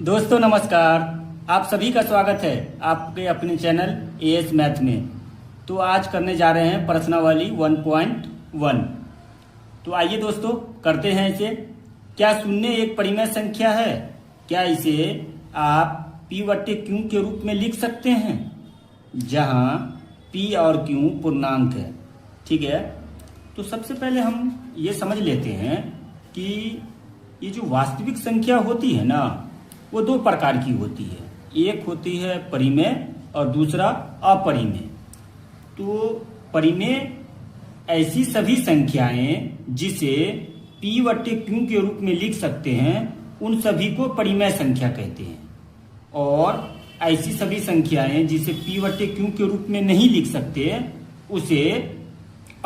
दोस्तों नमस्कार। आप सभी का स्वागत है आपके अपने चैनल एएस मैथ में। तो आज करने जा रहे हैं प्रश्नावली 1.1। तो आइए दोस्तों करते हैं इसे। क्या शून्य एक परिमेय संख्या है? क्या इसे आप p/q के रूप में लिख सकते हैं, जहां p और q पूर्णांक है। ठीक है, तो सबसे पहले हम ये समझ लेते हैं कि ये जो वास्तविक संख्या होती है ना, वो दो प्रकार की होती है। एक होती है परिमेय और दूसरा अपरिमेय। तो परिमेय ऐसी सभी संख्याएं जिसे p/q के रूप में लिख सकते हैं, उन सभी को परिमेय संख्या कहते हैं। और ऐसी सभी संख्याएं जिसे p/q के रूप में नहीं लिख सकते, उसे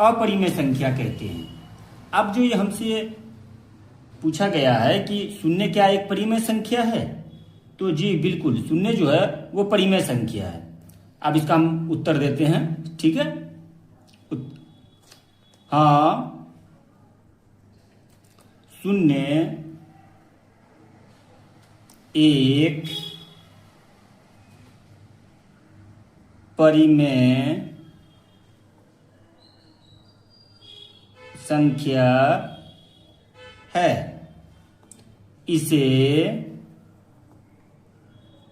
अपरिमेय संख्या कहते हैं। अब जो ये हमसे पूछा गया है कि शून्य क्या एक परिमेय संख्या है, तो जी बिल्कुल, शून्य जो है वो परिमेय संख्या है। अब इसका हम उत्तर देते हैं। ठीक है, हाँ, शून्य एक परिमेय संख्या है। इसे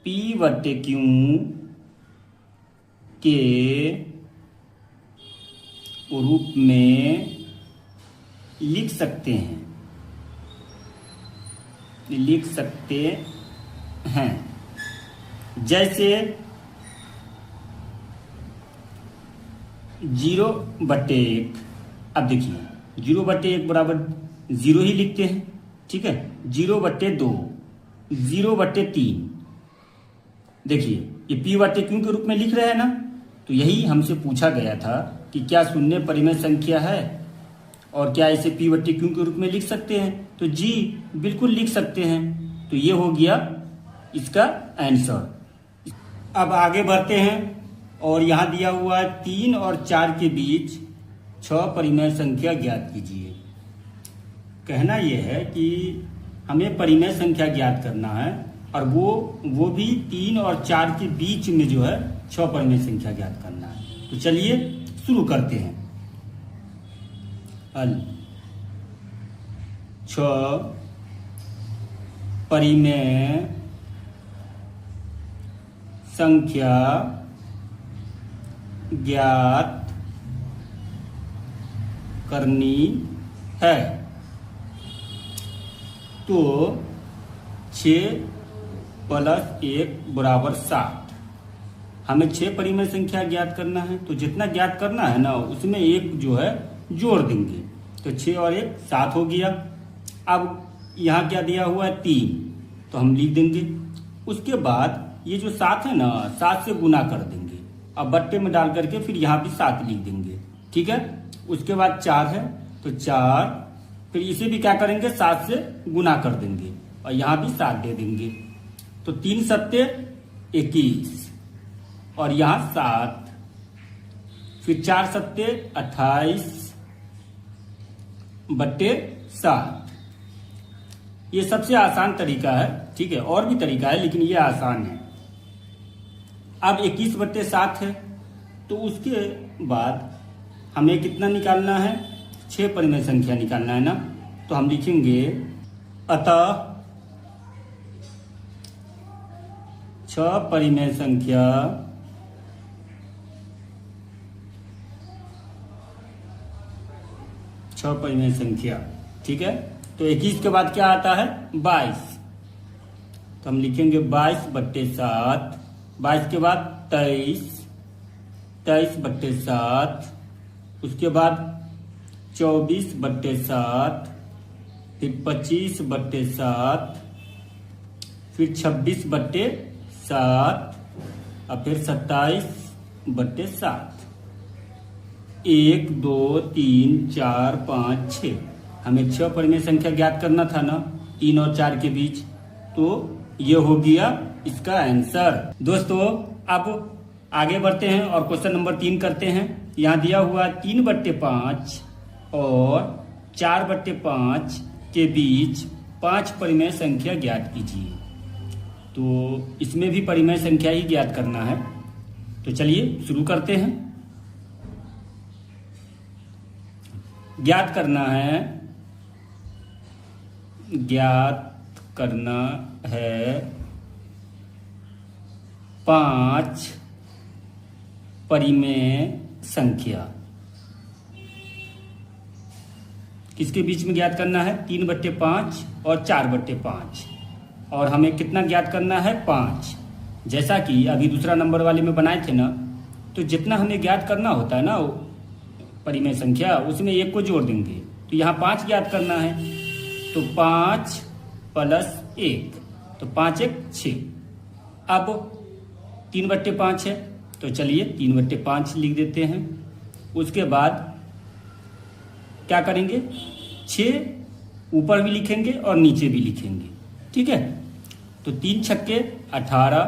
p/q के रूप में लिख सकते हैं। जैसे 0/1। अब देखिए 0/1 बराबर 0 ही लिखते हैं। ठीक है, 0/2, 0/3। देखिए ये p/q के रूप में लिख रहे हैं ना। तो यही हमसे पूछा गया था कि क्या शून्य परिमेय संख्या है और क्या इसे p/q के रूप में लिख सकते हैं। तो जी बिल्कुल लिख सकते हैं। तो ये हो गया इसका आंसर। अब आगे बढ़ते हैं और यहाँ दिया हुआ है 3 और 4 के बीच 6 परिमेय संख्या ज्ञात कीजिए। कहना यह है कि हमें परिमेय संख्या ज्ञात करना है, और वो भी 3 और 4 के बीच में जो है 6 परिमेय संख्या ज्ञात करना है। तो चलिए शुरू करते हैं। हल 6 परिमेय संख्या ज्ञात करनी है। तो 6 + 1 = 7। हमें 6 परिमेय संख्या ज्ञात करना है। तो जितना ज्ञात करना है ना, उसमें एक जो है जोड़ देंगे। तो 6 और 1 7 हो गया। अब यहाँ क्या दिया हुआ है 3, तो हम लिख देंगे। उसके बाद ये जो 7 है ना, 7 से गुना कर देंगे। अब बट्टे में डाल करके फिर यहाँ भी 7 लिख देंगे। ठीक है, उसके बाद 4 है तो 4, फिर इसे भी क्या करेंगे 7 से गुना कर देंगे और यहाँ भी 7 दे देंगे। तो 3 × 7 = 21 और यहाँ 7, फिर 4 × 7 = 28/7। ये सबसे आसान तरीका है। ठीक है, और भी तरीका है लेकिन ये आसान है। अब 21/7 है, तो उसके बाद हमें कितना निकालना है, 6 परिमेय संख्या निकालना है ना। तो हम लिखेंगे अतः 6 परिमेय संख्या ठीक है। तो 21 के बाद क्या आता है 22। तो हम लिखेंगे 22/7। 22 के बाद 23, 23/7। उसके बाद 24/7, फिर 25/7, फिर 26/7 और फिर 27/7। 1 2 3 4 5 6। हमें 6 परिमेय संख्या ज्ञात करना था ना, 3 और 4 के बीच। तो ये हो गया इसका आंसर। दोस्तों अब आगे बढ़ते हैं और क्वेश्चन नंबर 3 करते हैं। यहाँ दिया हुआ 3/5 और 4/5 के बीच 5 परिमेय संख्या ज्ञात कीजिए। तो इसमें भी परिमेय संख्या ही ज्ञात करना है। तो चलिए शुरू करते हैं। ज्ञात करना है 5 परिमेय संख्या। किसके बीच में ज्ञात करना है? 3/5 और 4/5। और हमें कितना ज्ञात करना है? 5। जैसा कि अभी दूसरा नंबर वाले में बनाए थे ना, तो जितना हमें ज्ञात करना होता है ना परिमेय संख्या, उसमें 1 को जोड़ देंगे। तो यहाँ 5 ज्ञात करना है, तो 5 + 1, तो 5 × 1 = 6। अब 3/5 है, तो चलिए 3/5 लिख देते हैं। उसके बाद क्या करेंगे? 6 ऊपर भी लिखेंगे और नीचे भी लिखेंगे, ठीक है। तो 3 छक्के 18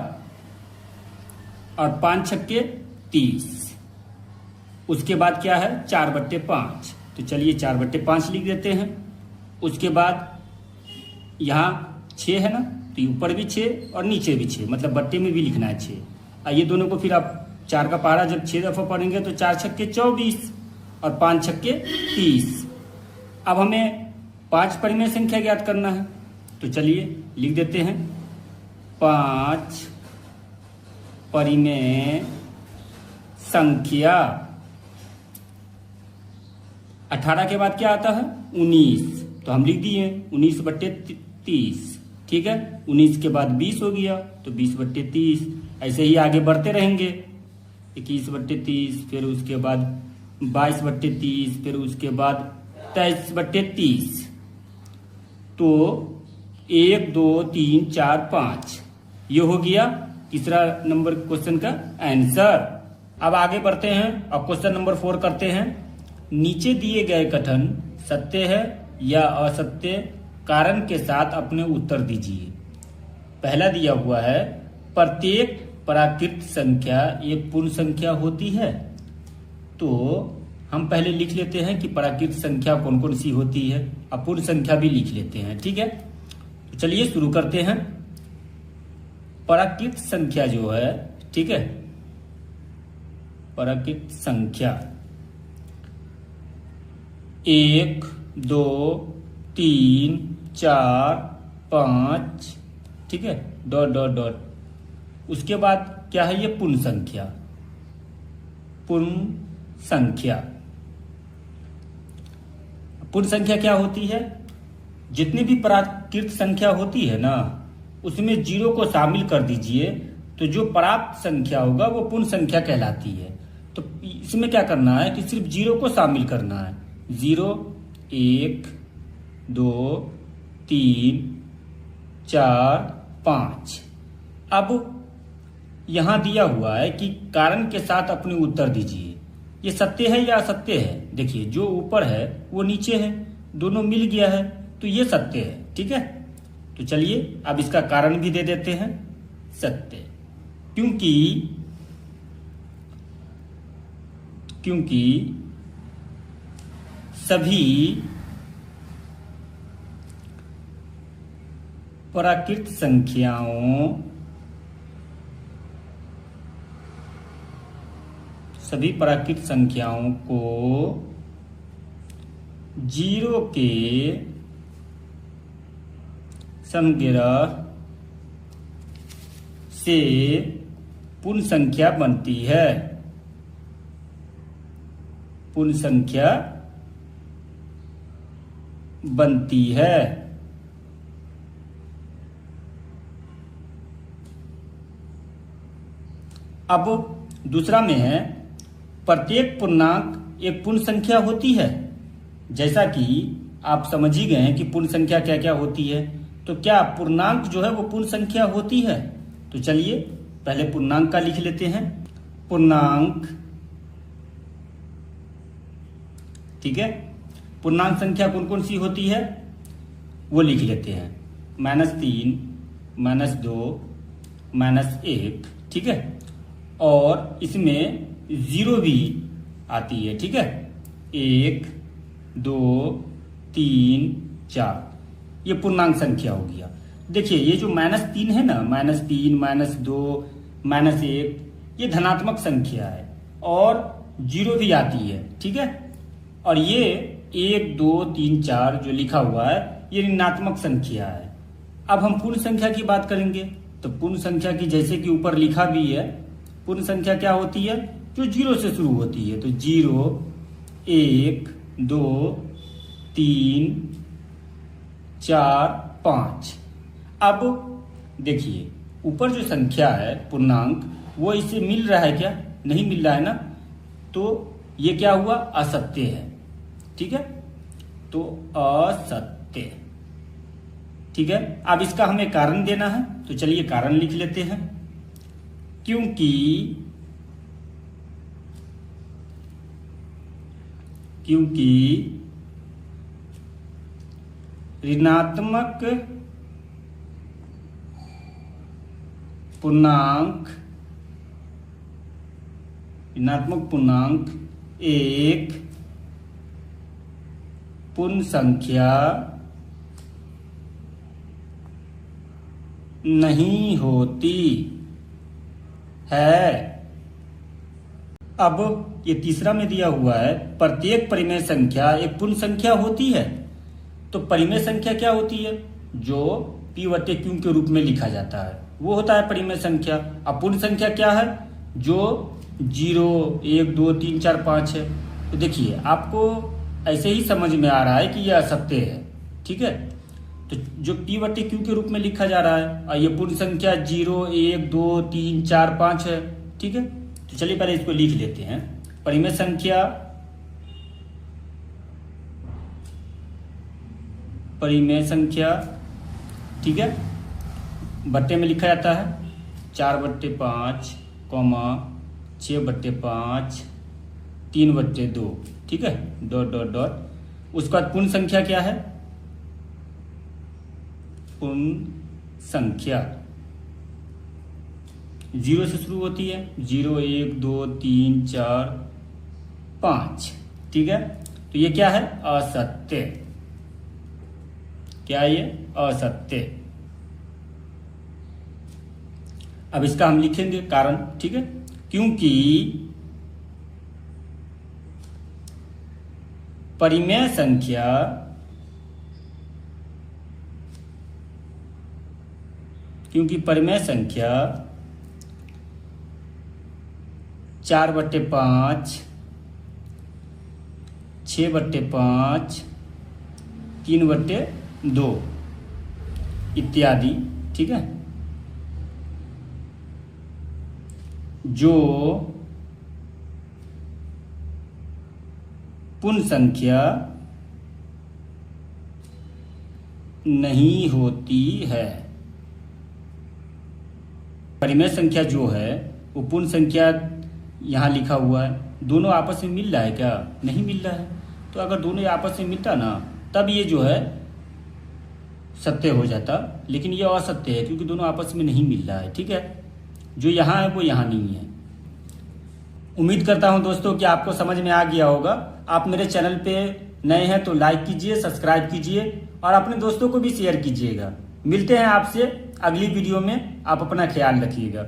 और 5 छक्के 30। उसके बाद क्या है? 4/5। तो चलिए 4/5 लिख देते हैं। उसके बाद यहाँ 6 है ना, तो ऊपर भी 6 और नीचे भी 6, मतलब बट्टे में भी लिखना है 6। ये दोनों को फिर आप 4 का पहाड़ा जब 6 दफा पढ़ेंगे तो 4 छक्के 24 और 5 छक्के 30। अब हमें 5 परिमेय संख्या ज्ञात करना है, तो चलिए लिख देते हैं 5 परिमेय संख्या। 18 के बाद क्या आता है? 19, तो हम लिख दिए 19/30, ठीक है। 19 के बाद 20 हो गया, तो 20/30। ऐसे ही आगे बढ़ते रहेंगे, 21/30, फिर उसके बाद 22/30, फिर उसके बाद 23/30। तो 1 2 3 4 5 ये हो गया तीसरा नंबर क्वेश्चन का आंसर। अब आगे बढ़ते हैं और क्वेश्चन नंबर 4 करते हैं। नीचे दिए गए कथन सत्य है या असत्य, कारण के साथ अपने उत्तर दीजिए। पहला दिया हुआ है, प्रत्येक प्राकृत संख्या एक पूर्ण संख्या होती है। तो हम पहले लिख लेते हैं कि प्राकृत संख्या कौन कौन सी होती है, अपूर्ण संख्या भी लिख लेते हैं, ठीक है। तो चलिए शुरू करते हैं। प्राकृत संख्या जो है, ठीक है, प्राकृत संख्या 1 2 3 4 5, ठीक है, ... उसके बाद क्या है? ये पूर्ण संख्या। पूर्ण संख्या क्या होती है? जितनी भी प्राकृत संख्या होती है ना, उसमें 0 को शामिल कर दीजिए, तो जो प्राप्त संख्या होगा वो पूर्ण संख्या कहलाती है। तो इसमें क्या करना है कि सिर्फ 0 को शामिल करना है। 0 1 2 3 4 5। अब यहां दिया हुआ है कि कारण के साथ अपने उत्तर दीजिए। ये सत्य है या असत्य है? देखिए, जो ऊपर है वो नीचे है, दोनों मिल गया है, तो ये सत्य है, ठीक है। तो चलिए अब इसका कारण भी दे देते हैं, सत्य। क्योंकि सभी प्राकृत संख्याओं को 0 के समग्र से पूर्ण संख्या बनती है। पूर्ण संख्या बनती है। अब दूसरा में है, प्रत्येक पूर्णांक एक पूर्ण संख्या होती है। जैसा कि आप समझ ही गए हैं कि पूर्ण संख्या क्या क्या होती है, तो क्या पूर्णांक जो है वो पूर्ण संख्या होती है? तो चलिए पहले पूर्णांक का लिख लेते हैं। पूर्णांक, ठीक है, पूर्णांक संख्या कौन कौन सी होती है वो लिख लेते हैं। -3, -2, -1, ठीक है, और इसमें 0 भी आती है, ठीक है। 1 2 3 4 ये पूर्णांक संख्या हो गया। देखिए ये जो -3 है ना, -3, -2, -1, ये धनात्मक संख्या है और 0 भी आती है, ठीक है। और ये 1, 2, 3, 4 जो लिखा हुआ है ये ऋणात्मक संख्या है। अब हम पूर्ण संख्या की बात करेंगे तो पूर्ण संख्या की जैसे कि ऊपर लिखा भी है, पूर्ण संख्या क्या होती है, जो 0 से शुरू होती है। तो 0, 1, 2, 3, 4, 5। अब देखिए ऊपर जो संख्या है पूर्णांक, वो इससे मिल रहा है क्या, नहीं मिल रहा है ना, तो ये क्या हुआ, असत्य है, ठीक है। तो असत्य, ठीक है। अब इसका हमें कारण देना है, तो चलिए कारण लिख लेते हैं। क्योंकि ऋणात्मक पूर्णांक एक पूर्ण संख्या नहीं होती है। अब ये तीसरा में दिया हुआ है, प्रत्येक परिमेय संख्या एक पूर्ण संख्या होती है। तो परिमेय संख्या क्या होती है, जो P/Q के रूप में लिखा जाता है वो होता है परिमेय संख्या। अब पूर्ण संख्या क्या है, जो 0, 1, 2, 3, 4, 5 है। तो देखिए आपको ऐसे ही समझ में आ रहा है कि यह असत्य है, ठीक है। तो जो P/Q के रूप में लिखा जा रहा है और ये पूर्ण संख्या 0, 1, 2, 3, 4, 5 है, ठीक है। तो चलिए पहले इसको लिख लेते हैं। परिमेय संख्या, ठीक है, बट्टे में लिखा जाता है 4/5, 6/5, 3/2, ठीक है, डॉट डॉट डॉट। उसके बाद पूर्ण संख्या क्या है, पूर्ण संख्या 0 से शुरू होती है, 0, 1, 2, 3, 4, 5, ठीक है। तो ये क्या है, असत्य, क्या है ये, असत्य। अब इसका हम लिखेंगे कारण, ठीक है। क्योंकि परिमेय संख्या क्योंकि परिमेय संख्या 4/5, 6/5, 3/2 इत्यादि, ठीक है, जो पूर्ण संख्या नहीं होती है। परिमेय संख्या जो है वो पूर्ण संख्या यहाँ लिखा हुआ है, दोनों आपस में मिल रहा है क्या, नहीं मिल रहा है। तो अगर दोनों आपस में मिलता ना, तब ये जो है सत्य हो जाता, लेकिन ये असत्य है क्योंकि दोनों आपस में नहीं मिल रहा है, ठीक है। जो यहाँ है वो यहाँ नहीं है। उम्मीद करता हूँ दोस्तों कि आपको समझ में आ गया होगा। आप मेरे चैनल पे नए हैं तो लाइक कीजिए, सब्सक्राइब कीजिए और अपने दोस्तों को भी शेयर कीजिएगा। मिलते हैं आपसे अगली वीडियो में, आप अपना ख्याल रखिएगा।